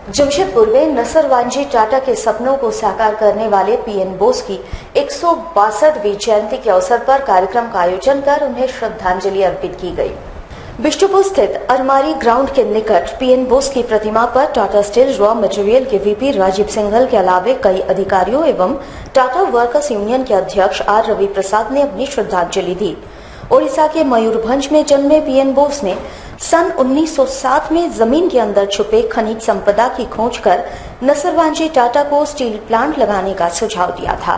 जमशेदपुर में नसरवांजी टाटा के सपनों को साकार करने वाले पीएन बोस की 162वीं जयंती के अवसर पर कार्यक्रम का आयोजन कर उन्हें श्रद्धांजलि अर्पित की गई। बिष्टुपुर स्थित अरमारी ग्राउंड के निकट पीएन बोस की प्रतिमा पर टाटा स्टील रॉ मटेरियल के वीपी राजीव सिंघल के अलावे कई अधिकारियों एवं टाटा वर्कर्स यूनियन के अध्यक्ष आर रवि प्रसाद ने अपनी श्रद्धांजलि दी। ओडिशा के मयूरभंज में जन्मे पीएन बोस ने सन 1907 में जमीन के अंदर छुपे खनिज संपदा की खोज कर नसरवांजी टाटा को स्टील प्लांट लगाने का सुझाव दिया था।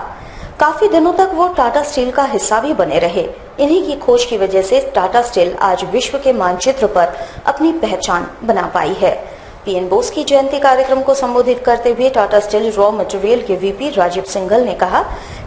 काफी दिनों तक वो टाटा स्टील का हिस्सा भी बने रहे। इन्हीं की खोज की वजह से टाटा स्टील आज विश्व के मानचित्र पर अपनी पहचान बना पाई है। पीएन बोस की जयंती कार्यक्रम को संबोधित करते हुए टाटा स्टील रॉ मटेरियल के वीपी राजीव सिंघल ने कहा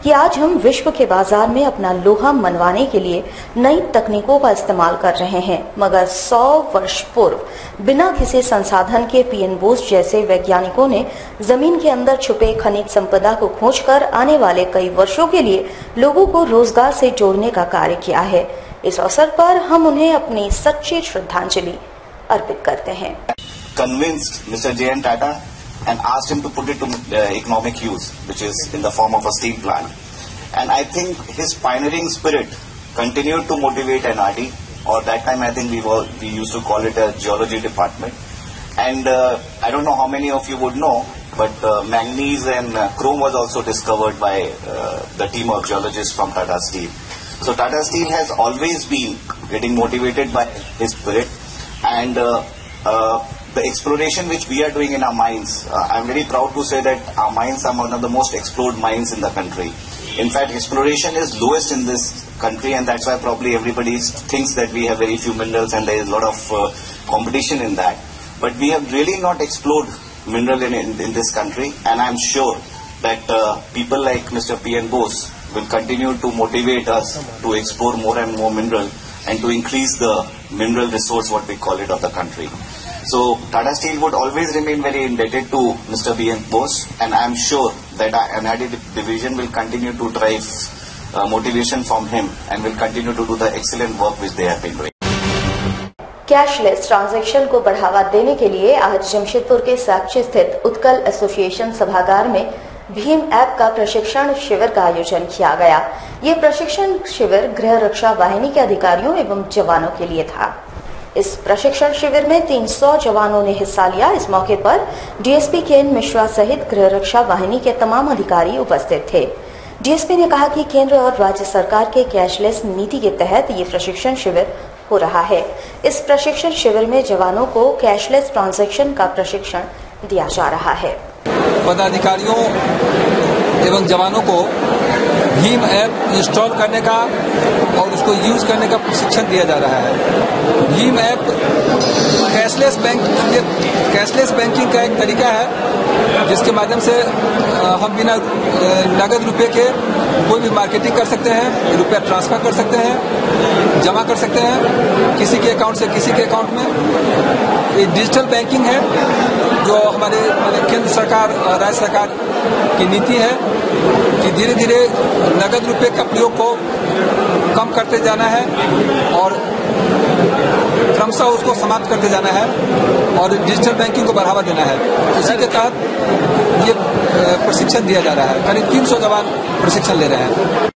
कि आज हम विश्व के बाजार में अपना लोहा मनवाने के लिए नई तकनीकों का इस्तेमाल कर रहे हैं, मगर 100 वर्ष पूर्व बिना किसी संसाधन के पीएन बोस जैसे वैज्ञानिकों ने जमीन के अंदर छुपे खनिज संपदा को खोजकर आने वाले कई वर्षों के लिए लोगों को रोजगार से जोड़ने का कार्य किया है। इस अवसर पर हम उन्हें अपनी सच्ची श्रद्धांजलि अर्पित करते हैं। Convinced Mr. J.N. Tata and asked him to put it to economic use, which is in the form of a steel plant. And I think his pioneering spirit continued to motivate NRD, or that time I think we used to call it a geology department. And I don't know how many of you would know, but manganese and chrome was also discovered by the team of geologists from Tata Steel. So Tata Steel has always been getting motivated by his spirit, and the exploration which we are doing in our mines, I'm very proud to say that our mines are one of the most explored mines in the country. In fact, exploration is lowest in this country, and that's why probably everybody thinks that we have very few minerals and there is a lot of competition in that. But we have really not explored mineral in this country, and I'm sure that people like Mr. P.N. Bose will continue to motivate us to explore more and more mineral and to increase the mineral resource, what we call it, of the country. So Tata Steel would always remain very indebted to Mr. B.N. Bose, and I am sure that our NRD division will continue to drive motivation from him and will continue to do the excellent work which they have been doing. Cashless transaction को बढ़ावा देने के लिए आज जमशेदपुर के साक्षी स्थित Utkal association सभागार में भीम ऐप का प्रशिक्षण शिविर का आयोजन किया गया। ये प्रशिक्षण शिविर गृह रक्षा वाहिनी के अधिकारियों एवं जवानों के लिए था। इस प्रशिक्षण शिविर में 300 जवानों ने हिस्सा लिया। इस मौके पर डीएसपी केएन मिश्रा सहित गृह रक्षा वाहिनी के तमाम अधिकारी उपस्थित थे। डीएसपी ने कहा कि केंद्र और राज्य सरकार के कैशलेस नीति के तहत ये प्रशिक्षण शिविर हो रहा है। इस प्रशिक्षण शिविर में जवानों को कैशलेस ट्रांजैक्शन का प्रशिक्षण दिया जा रहा है। पदाधिकारियों एवं जवानों को भीम ऐप इंस्टॉल करने का और उसको यूज करने का प्रशिक्षण दिया जा रहा है। भीम ऐप कैशलेस बैंकिंग का एक तरीका है जिसके माध्यम से हम बिना नगद रुपए के कोई भी मार्केटिंग कर सकते हैं, रुपया ट्रांसफर कर सकते हैं, जमा कर सकते हैं किसी के अकाउंट से किसी के अकाउंट में। ये डिजिटल बैंकिंग है जो हमारे केंद्र सरकार और राज्य सरकार की नीति है कि धीरे धीरे नगद रुपए का प्रयोग को कम करते जाना है और क्रमशः उसको समाप्त करते जाना है और डिजिटल बैंकिंग को बढ़ावा देना है। इसी के तहत ये प्रशिक्षण दिया जा रहा है। करीब 300 जवान प्रशिक्षण ले रहे हैं।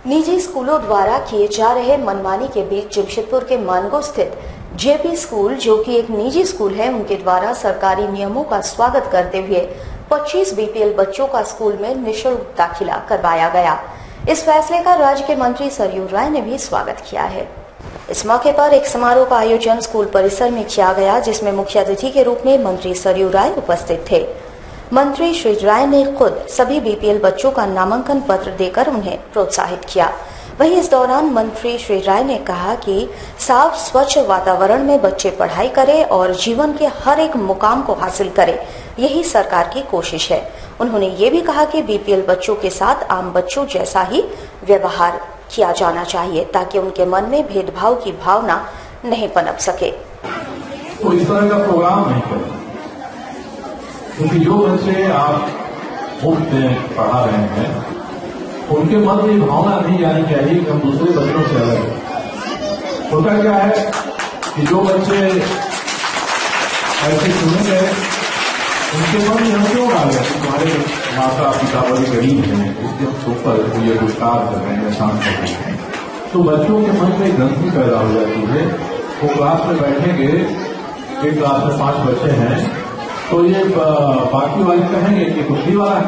निजी स्कूलों द्वारा किए जा रहे मनमानी के बीच जमशेदपुर के मानगो स्थित जेपी स्कूल, जो कि एक निजी स्कूल है, उनके द्वारा सरकारी नियमों का स्वागत करते हुए 25 बीपीएल बच्चों का स्कूल में निःशुल्क दाखिला करवाया गया। इस फैसले का राज्य के मंत्री सरयू राय ने भी स्वागत किया है। इस मौके पर एक समारोह का आयोजन स्कूल परिसर में किया गया, जिसमें मुख्य अतिथि के रूप में मंत्री सरयू राय उपस्थित थे। मंत्री श्री राय ने खुद सभी बीपीएल बच्चों का नामांकन पत्र देकर उन्हें प्रोत्साहित किया। वहीं इस दौरान मंत्री श्री राय ने कहा कि साफ स्वच्छ वातावरण में बच्चे पढ़ाई करें और जीवन के हर एक मुकाम को हासिल करें, यही सरकार की कोशिश है। उन्होंने ये भी कहा कि बीपीएल बच्चों के साथ आम बच्चों जैसा ही व्यवहार किया जाना चाहिए ताकि उनके मन में भेदभाव की भावना नहीं पनप सके। तो इस तरह का प्रोग्राम नहीं करें, क्योंकि जो बच्चे आप मुफ्त में पढ़ा रहे हैं उनके मन में भावना नहीं आनी चाहिए कि हम दूसरे बच्चों से अलग हैं। होता क्या है कि जो बच्चे ऐसे सुने गए, उनके मन में हम क्यों आ गया कि तुम्हारे माता पिता बड़े गरीब हैं, इसलिए हम सुपर ये गुस्तार कर रहे हैं, शांत कर रहे हैं। तो बच्चों के मन में गंदगी पैदा हो जाती है। वो क्लास में बैठेंगे, एक क्लास में 5 बच्चे हैं, तो ये बाकी वाले कहेंगे कि कुश्ती वाला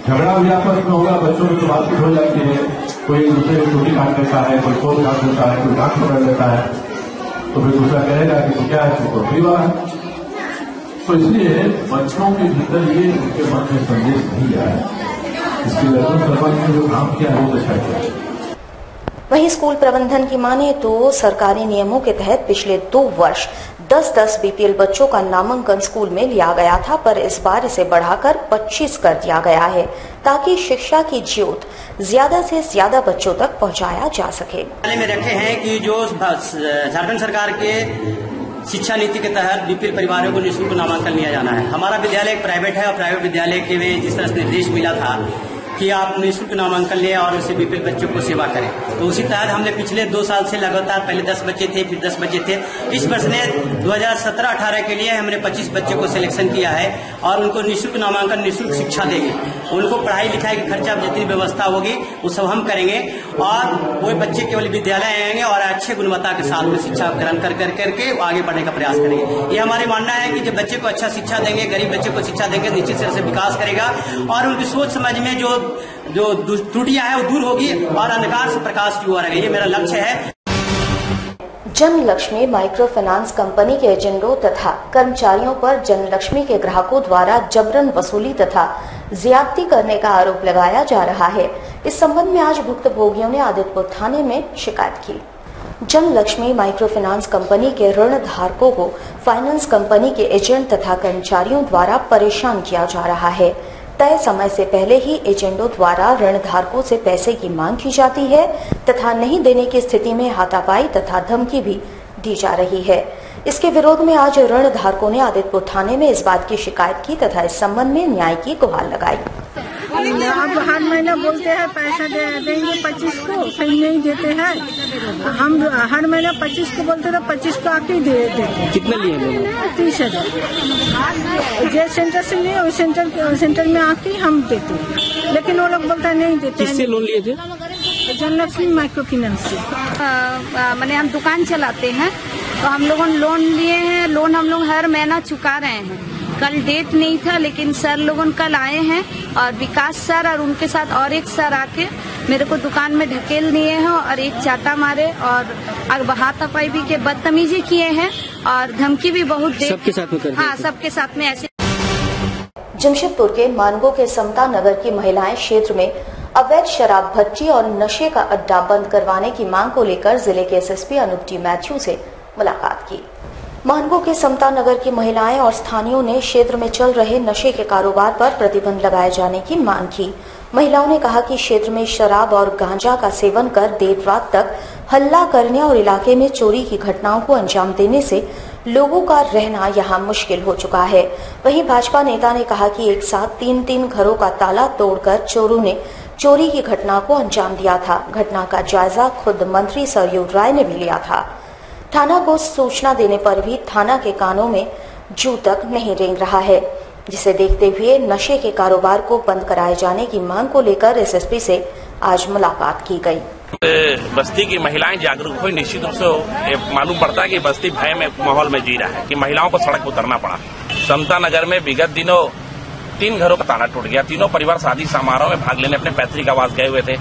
झगड़ा भी आपस में होगा, बच्चों में तो बातचीत हो जाती है, कोई एक दूसरे को छुट्टी काट देता है, कोई कोट काट देता है, कोई डांट पकड़ लेता है, तो फिर दूसरा कहेगा कि क्या है, तो कुश्ती वाला है। तो इसलिए बच्चों के भीतर ये उनके मन में संदेश नहीं आया। इसके लिए सरपंच ने जो काम किया है वो अच्छा किया। वहीं स्कूल प्रबंधन की माने तो सरकारी नियमों के तहत पिछले 2 वर्ष 10-10 बीपीएल बच्चों का नामांकन स्कूल में लिया गया था, पर इस बार इसे बढ़ाकर 25 कर दिया गया है ताकि शिक्षा की ज्योत ज्यादा से ज्यादा बच्चों तक पहुंचाया जा सके। में रखे हैं कि जो झारखंड सरकार के शिक्षा नीति के तहत बीपीएल परिवारों को निःशुल्क नामांकन लिया जाना है। हमारा विद्यालय एक प्राइवेट है और प्राइवेट विद्यालय के में जिस तरह से निर्देश मिला था कि आप निःशुल्क नामांकन लें और उसे बीपीएल बच्चों को सेवा करें, तो उसी तहत हमने पिछले 2 साल से लगातार पहले 10 बच्चे थे, फिर 10 बच्चे थे। इस वर्ष ने 2017-18 के लिए हमने 25 बच्चे को सिलेक्शन किया है और उनको निःशुल्क नामांकन, निःशुल्क शिक्षा देंगे। उनको पढ़ाई लिखाई की खर्चा जितनी व्यवस्था होगी वो सब हम करेंगे और वो बच्चे केवल विद्यालय आएंगे और अच्छे गुणवत्ता के साथ में शिक्षा ग्रहण करके आगे बढ़ने का प्रयास करेंगे। ये हमारे मानना है कि जब बच्चे को अच्छा शिक्षा देंगे, गरीब बच्चे को शिक्षा देंगे, निश्चित तरह से विकास करेगा और उनकी सोच समझ में जो त्रुटियां है वो दूर होगी और अंधकार से प्रकाश की ओर आएगी। ये मेरा लक्ष्य है। जनलक्ष्मी माइक्रो फाइनेंस कंपनी के एजेंटों तथा कर्मचारियों पर जनलक्ष्मी के ग्राहकों द्वारा जबरन वसूली तथा ज्यादती करने का आरोप लगाया जा रहा है। इस संबंध में आज भुक्तभोगियों ने आदित्यपुर थाने में शिकायत की। जनलक्ष्मी माइक्रो फाइनेंस कंपनी के ऋण धारकों को फाइनेंस कंपनी के एजेंट तथा कर्मचारियों द्वारा परेशान किया जा रहा है। तय समय से पहले ही एजेंटों द्वारा ऋण धारकों से पैसे की मांग की जाती है तथा नहीं देने की स्थिति में हाथापाई तथा धमकी भी दी जा रही है। इसके विरोध में आज ऋण धारकों ने आदित्यपुर थाने में इस बात की शिकायत की तथा इस संबंध में न्याय की गुहार लगाई। अब हर महीना बोलते हैं पैसा देंगे 25 को, फिर नहीं देते हैं। हम हर महीना 25 को बोलते थे, 25 को आके दे देते। कितने लिए? 30,000। जे सेंटर से लिए उस सेंटर में आके हम देते, लेकिन वो लोग बोलते हैं नहीं देते। किससे लोन लिए थे? जनलक्ष्मी माइक्रो फाइनेंस से। मैंने हम दुकान चलाते हैं तो हम लोगों ने लोन लिए हैं। लोन हम लोग हर महीना चुका रहे हैं। कल डेट नहीं था लेकिन सर लोगों कल आए हैं और विकास सर और उनके साथ और एक सर आके मेरे को दुकान में ढकेल दिए हैं और एक चाटा मारे और हाथापाई भी के बदतमीजी किए हैं और धमकी भी बहुत दे। सबके साथ में? हाँ, सबके साथ में ऐसे। जमशेदपुर के मानगो के समता नगर की महिलाएं क्षेत्र में अवैध शराब भट्टी और नशे का अड्डा बंद करवाने की मांग को लेकर जिले के एसएसपी अनूप टी मैथ्यू से मुलाकात की। मानगो के समता नगर की महिलाएं और स्थानीयों ने क्षेत्र में चल रहे नशे के कारोबार पर प्रतिबंध लगाए जाने की मांग की। महिलाओं ने कहा कि क्षेत्र में शराब और गांजा का सेवन कर देर रात तक हल्ला करने और इलाके में चोरी की घटनाओं को अंजाम देने से लोगों का रहना यहां मुश्किल हो चुका है। वहीं भाजपा नेता ने कहा कि एक साथ 3-3 घरों का ताला तोड़कर चोरों ने चोरी की घटना को अंजाम दिया था। घटना का जायजा खुद मंत्री सरयू राय ने भी लिया था। थाना को सूचना देने पर भी थाना के कानों में जू तक नहीं रेंग रहा है, जिसे देखते हुए नशे के कारोबार को बंद कराए जाने की मांग को लेकर एसएसपी से आज मुलाकात की गई। बस्ती की महिलाएं जागरूक हुई, निश्चित रूप से मालूम पड़ता है कि बस्ती भय में माहौल में जी रहा है कि महिलाओं को सड़क उतरना पड़ा। समता नगर में विगत दिनों 3 घरों का ताला टूट गया। तीनों परिवार शादी समारोह में भाग लेने अपने पैतृक आवास गए हुए थे।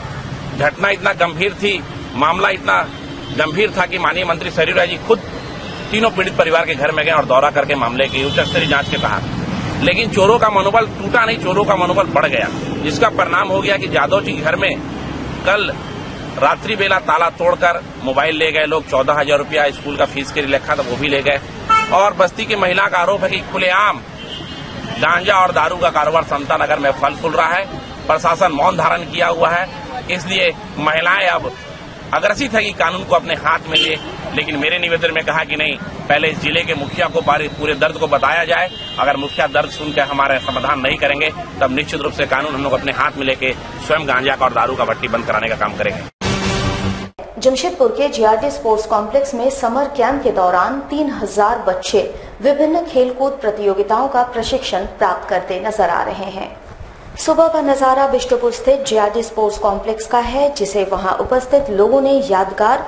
घटना इतना गंभीर थी, मामला इतना गंभीर था कि माननीय मंत्री सरयू राय जी खुद तीनों पीड़ित परिवार के घर में गए और दौरा करके मामले की उच्च स्तरीय जांच के कहा। लेकिन चोरों का मनोबल टूटा नहीं, चोरों का मनोबल बढ़ गया, जिसका परिणाम हो गया कि जादव जी के घर में कल रात्रि बेला ताला तोड़कर मोबाइल ले गए लोग। 14,000 रुपया स्कूल का फीस के लिए लिखा था वो भी ले गए। और बस्ती की महिला का आरोप है कि खुलेआम गांजा और दारू का कारोबार समता नगर में फल फूल रहा है। प्रशासन मौन धारण किया हुआ है, इसलिए महिलाएं अब अग्रसित है कि कानून को अपने हाथ में ले। लेकिन मेरे निवेदन में कहा कि नहीं, पहले इस जिले के मुखिया को पूरे दर्द को बताया जाए। अगर मुखिया दर्द सुनकर हमारे समाधान नहीं करेंगे तब निश्चित रूप से कानून हम लोग अपने हाथ में लेके स्वयं गांजा का और दारू का भट्टी बंद कराने का काम करेंगे। जमशेदपुर के जीआरडी स्पोर्ट्स कॉम्प्लेक्स में समर कैंप के दौरान 3000 बच्चे विभिन्न खेलकूद प्रतियोगिताओं का प्रशिक्षण प्राप्त करते नजर आ रहे हैं। सुबह का नजारा बिष्टुपुर स्थित जेआरडी स्पोर्ट्स कॉम्प्लेक्स का है, जिसे वहां उपस्थित लोगों ने यादगार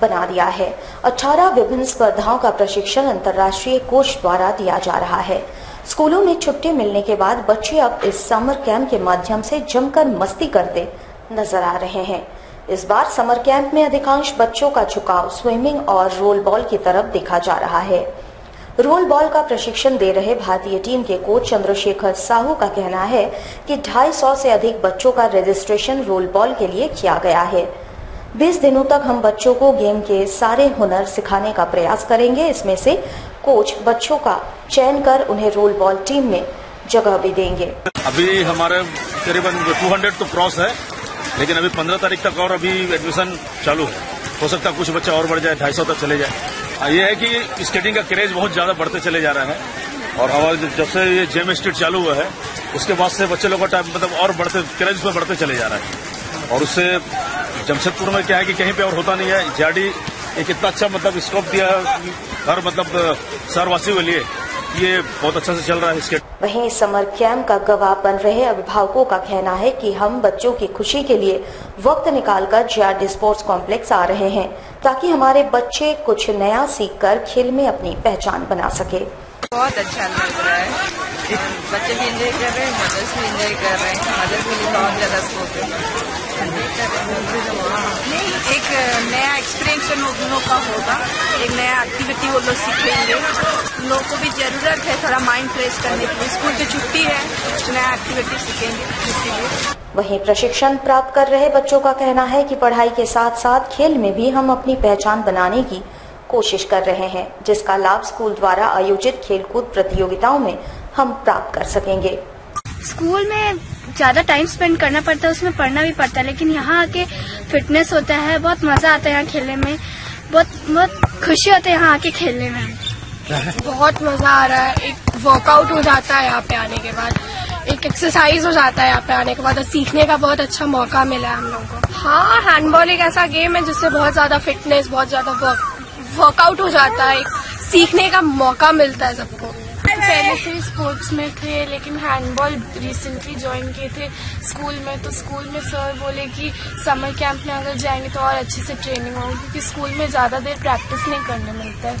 बना दिया है। 18 विभिन्न स्पर्धाओं का प्रशिक्षण अंतर्राष्ट्रीय कोच द्वारा दिया जा रहा है। स्कूलों में छुट्टी मिलने के बाद बच्चे अब इस समर कैंप के माध्यम से जमकर मस्ती करते नजर आ रहे हैं। इस बार समर कैंप में अधिकांश बच्चों का झुकाव स्विमिंग और रोल बॉल की तरफ देखा जा रहा है। रोल बॉल का प्रशिक्षण दे रहे भारतीय टीम के कोच चंद्रशेखर साहू का कहना है कि 250 से अधिक बच्चों का रजिस्ट्रेशन रोल बॉल के लिए किया गया है। 20 दिनों तक हम बच्चों को गेम के सारे हुनर सिखाने का प्रयास करेंगे। इसमें से कोच बच्चों का चयन कर उन्हें रोल बॉल टीम में जगह भी देंगे। अभी हमारे करीबन 200 तो क्रॉस है, लेकिन अभी 15 तारीख तक और अभी एडमिशन चालू है। हो सकता है कुछ बच्चा और बढ़ जाए, 250 तक चले जाए। ये है कि स्केटिंग का क्रेज बहुत ज्यादा बढ़ते चले जा रहा है और हमारे जब से ये जेम स्ट्रीट चालू हुआ है उसके बाद से बच्चे लोगों का टाइम मतलब और बढ़ते क्रेज में बढ़ते चले जा रहा है। और उससे जमशेदपुर में क्या है कि कहीं पे और होता नहीं है। जेआरडी एक इतना अच्छा मतलब स्कोप दिया है हर मतलब शहरवासियों के लिए, ये बहुत अच्छा से चल रहा है इसके। वहीं समर कैंप का गवाह बन रहे अभिभावकों का कहना है कि हम बच्चों की खुशी के लिए वक्त निकालकर जेआरडी स्पोर्ट्स कॉम्प्लेक्स आ रहे हैं ताकि हमारे बच्चे कुछ नया सीखकर खेल में अपनी पहचान बना सके। बहुत अच्छा लग रहा है, बच्चे भी एंजॉय कर रहे हैं, मदर्स भी एंजॉय कर रहे हैं। मदर्स के लिए बहुत ज्यादा स्कोप है। नहीं, एक नया एक्सपीरियंस उन लोगों का होगा, एक नया एक्टिविटी वो लोग सीखेंगे। उन लोगों को भी जरूरत है थोड़ा माइंड फ्रेश करने की। स्कूल की छुट्टी है, कुछ नया एक्टिविटी सीखेंगे इसीलिए। वहीं प्रशिक्षण प्राप्त कर रहे बच्चों का कहना है कि पढ़ाई के साथ साथ खेल में भी हम अपनी पहचान बनाने की कोशिश कर रहे हैं, जिसका लाभ स्कूल द्वारा आयोजित खेलकूद प्रतियोगिताओं में हम प्राप्त कर सकेंगे। स्कूल में ज्यादा टाइम स्पेंड करना पड़ता है, उसमें पढ़ना भी पड़ता है, लेकिन यहाँ आके फिटनेस होता है, बहुत मजा आता है यहाँ खेलने में, बहुत खुशी होता है यहाँ आके खेलने में। बहुत मजा आ रहा है, एक वर्कआउट हो जाता है यहाँ पे आने के बाद, एक एक्सरसाइज हो जाता है यहाँ पे आने के बाद, और सीखने का बहुत अच्छा मौका मिला है हम लोगों को। हाँ, हैंडबॉल एक ऐसा गेम है जिससे बहुत ज्यादा फिटनेस, बहुत ज्यादा वर्कआउट हो जाता है, सीखने का मौका मिलता है सबको। पहले से स्पोर्ट्स में थे, लेकिन हैंडबॉल रिसेंटली ज्वाइन किए थे स्कूल में, तो स्कूल में सर बोले कि समर कैंप में अगर जाएंगे तो और अच्छे से ट्रेनिंग होगी, क्योंकि स्कूल में ज्यादा देर प्रैक्टिस नहीं करने मिलता है।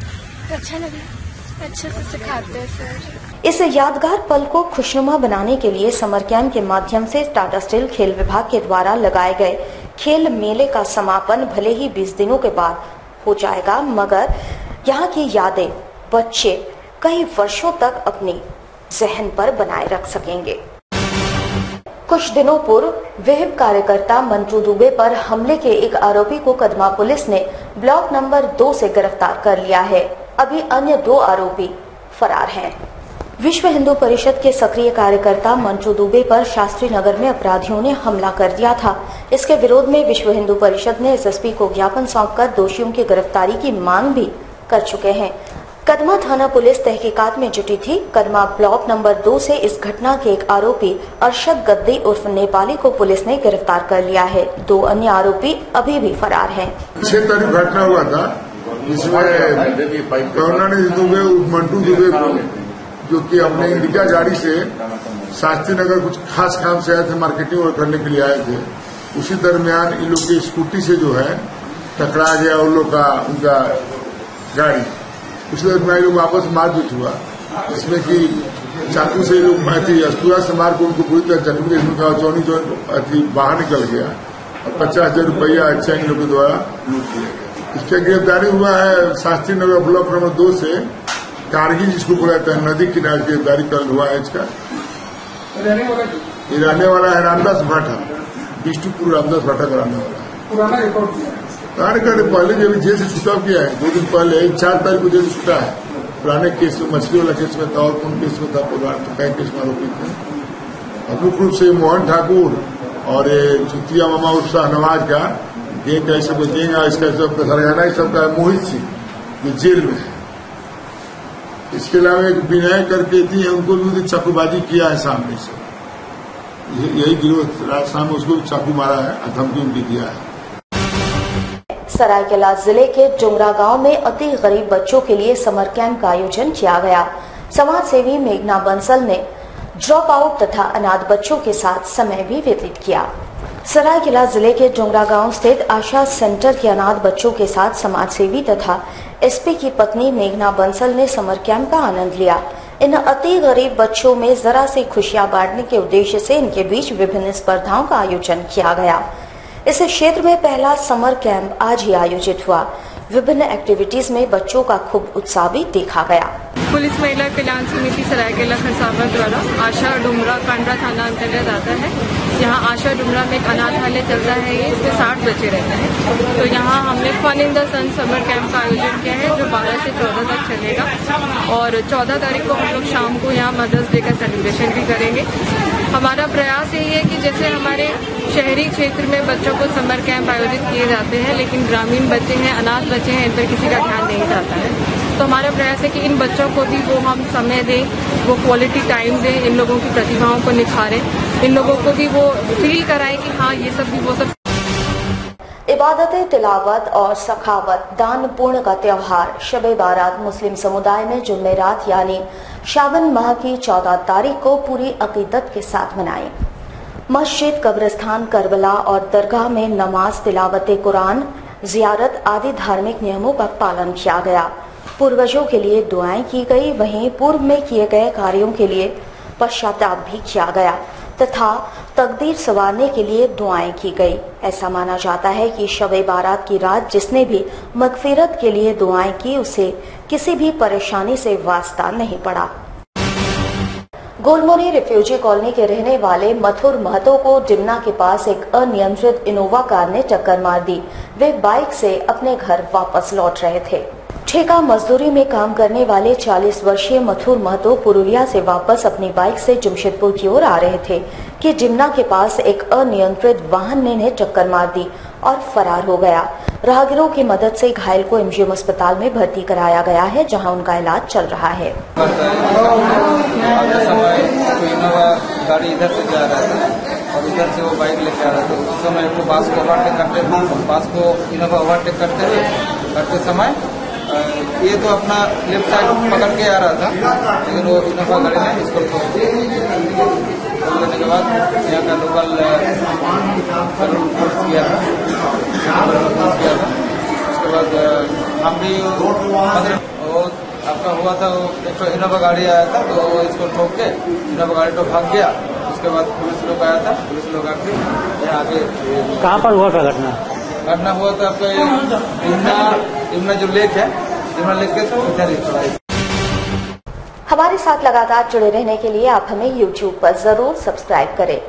तो अच्छा लगा, अच्छे से सिखाते हैं सर। इस यादगार पल को खुशनुमा बनाने के लिए समर कैंप के माध्यम से टाटा स्टील खेल विभाग के द्वारा लगाए गए खेल मेले का समापन भले ही 20 दिनों के बाद हो जाएगा, मगर यहाँ की यादें बच्चे कई वर्षों तक अपने जहन पर बनाए रख सकेंगे। कुछ दिनों पूर्व विहिप कार्यकर्ता मंटू दुबे पर हमले के एक आरोपी को कदमा पुलिस ने ब्लॉक नंबर 2 से गिरफ्तार कर लिया है। अभी अन्य 2 आरोपी फरार हैं। विश्व हिंदू परिषद के सक्रिय कार्यकर्ता मंटू दुबे पर शास्त्री नगर में अपराधियों ने हमला कर दिया था। इसके विरोध में विश्व हिंदू परिषद ने एसएसपी को ज्ञापन सौंपकर दोषियों की गिरफ्तारी की मांग भी कर चुके हैं। कदमा थाना पुलिस तहकीकात में जुटी थी। कदमा ब्लॉक नंबर 2 से इस घटना के एक आरोपी अरशद गद्दी उर्फ नेपाली को पुलिस ने गिरफ्तार कर लिया है। 2 अन्य आरोपी अभी भी फरार हैं। 6 तारीख घटना हुआ था, जिसमें करुणानिधि दुबे मंटू दुबे को, जो कि अपने इंडिका गाड़ी से शास्त्री नगर कुछ खास काम से आए थे, मार्केटिंग करने के लिए आए थे। उसी दरमियान इन लोग की स्कूटी से जो है टकरा गया उन लोग का, उनका गाड़ी। उसी दरमियान लोग वापस मारपीट हुआ, जिसमें कि चाकू से लोग अस्तुरा से मार को उनको पूरी तरह जख्मी चौनी बाहर निकल गया और 50,000 रुपया अच्छा इन लोग के द्वारा लूट लिया गया। इसका गिरफ्तारी हुआ है शास्त्री नगर ब्लॉक नंबर 2 से कारगिल, जिसको बोला जाता है नदी किनारे, गिरफ्तारी कल हुआ है। इसका ये रहने वाला है रामदास भाटा, बिष्टुपुर रामदास भाटा का रहने वाला है। कार्यकर्ता पहले जब जेल से छुटाव किया है, 2 दिन पहले 4 तारीख को जेल से छुटा है। पुराने केस में, मछली वाला केस में था और कौन केस में था, कई केस में आरोपी थे। मुख्य रूप से मोहन ठाकुर और चुतिया मामा उर्फ शाहनवाज का गैंग का सब गैंग, इसका सब हरियाणा सबका मोहित सिंह जो जेल में है। इसके अलावा एक विनय करके थी, उनको भी चाकूबाजी किया है सामने से। यही गिरोह रात शाम उसको चाकू मारा है, धमकी उनकी दिया है। सरायकेला जिले के डुंगरा गांव में अति गरीब बच्चों के लिए समर कैंप का आयोजन किया गया। समाज सेवी मेघना बंसल ने ड्रॉप आउट तथा अनाथ बच्चों के साथ समय भी व्यतीत किया। सरायकेला जिले के डुंगरा गांव स्थित आशा सेंटर के अनाथ बच्चों के साथ समाज सेवी तथा एसपी की पत्नी मेघना बंसल ने समर कैंप का आनंद लिया। इन अति गरीब बच्चों में जरा सी खुशियां बांटने के उद्देश्य से इनके बीच विभिन्न स्पर्धाओं का आयोजन किया गया। इस क्षेत्र में पहला समर कैंप आज ही आयोजित हुआ। विभिन्न एक्टिविटीज में बच्चों का खूब उत्साह भी देखा गया। पुलिस महिला कल्याण समिति सरायकेला खरसावां द्वारा आशा डुमरा कांडा थाना अंतर्गत आता है। यहाँ आशा डुमरा में एक अनाथालय चलता है, ये इसमें 60 बच्चे रहते हैं। तो यहाँ हमने fun in the sun summer camp का आयोजन किया है जो 12 से 14 तक चलेगा और 14 तारीख को हम लोग शाम को यहाँ मदर्स डे का सेलिब्रेशन भी करेंगे। हमारा प्रयास यही है कि जैसे हमारे शहरी क्षेत्र में बच्चों को समर कैंप आयोजित किए जाते हैं, लेकिन ग्रामीण बच्चे हैं, अनाथ बच्चे हैं, इन पर किसी का ध्यान नहीं जाता है। तो हमारा प्रयास है कि इन बच्चों को भी वो हम समय दें, वो क्वालिटी टाइम दें, इन लोगों की प्रतिभाओं को निखारें, इन लोगों को भी वो फील कराएं कि हाँ ये सब भी वो सब। इबादत, तिलावत और सखावत, दान पुण्य का त्योहार शब-ए बारात मुस्लिम समुदाय ने जुमेरात यानी शाबन माह की 14 तारीख को पूरी अकीदत के साथ मनाई। मस्जिद, कब्रिस्तान, करबला और दरगाह में नमाज, तिलावत कुरान, जियारत आदि धार्मिक नियमों का पालन किया गया। पूर्वजों के लिए दुआएं की गई, वहीं पूर्व में किए गए कार्यों के लिए पश्चाताप भी किया गया तथा तकदीर संवारने के लिए दुआएं की गई। ऐसा माना जाता है कि शब-ए बारात की रात जिसने भी मगफिरत के लिए दुआएं की उसे किसी भी परेशानी से वास्ता नहीं पड़ा। गोलमोरी रिफ्यूजी कॉलोनी के रहने वाले मथुर महतो को डिमना के पास एक अनियंत्रित इनोवा कार ने टक्कर मार दी। वे बाइक से अपने घर वापस लौट रहे थे। ठेका मजदूरी में काम करने वाले 40 वर्षीय मथुर महतो पुरुलिया से वापस अपनी बाइक से जमशेदपुर की ओर आ रहे थे कि डिमना के पास एक अनियंत्रित वाहन ने इन्हें टक्कर मार दी और फरार हो गया। राहगीरों की मदद से घायल को एमजीएम अस्पताल में भर्ती कराया गया है, जहां उनका इलाज चल रहा है। गाड़ी इधर से जा रहा था और इधर से वो बाइक लेके आ रहा था। उस समय वो बास को ओवरटेक करते समय ये तो अपना लेफ्ट साइड पकड़ के आ रहा था, लेकिन वो इनोवा गाड़ी ने इसको ठोक दिया। करने के बाद यहाँ का लोकल किया था। उसके बाद हम भी आपका हुआ था, एक तो इनोवा गाड़ी आया था तो इसको ठोक के इनोवा गाड़ी तो भाग गया। उसके बाद पुलिस लोग आया था, पुलिस लोग आके यहाँ आगे। कहाँ पर हुआ था घटना? घटना हुआ था आपका यमुना जो लेक है, यमुना लेक के इधर ही। हमारे साथ लगातार जुड़े रहने के लिए आप हमें YouTube पर जरूर सब्सक्राइब करें।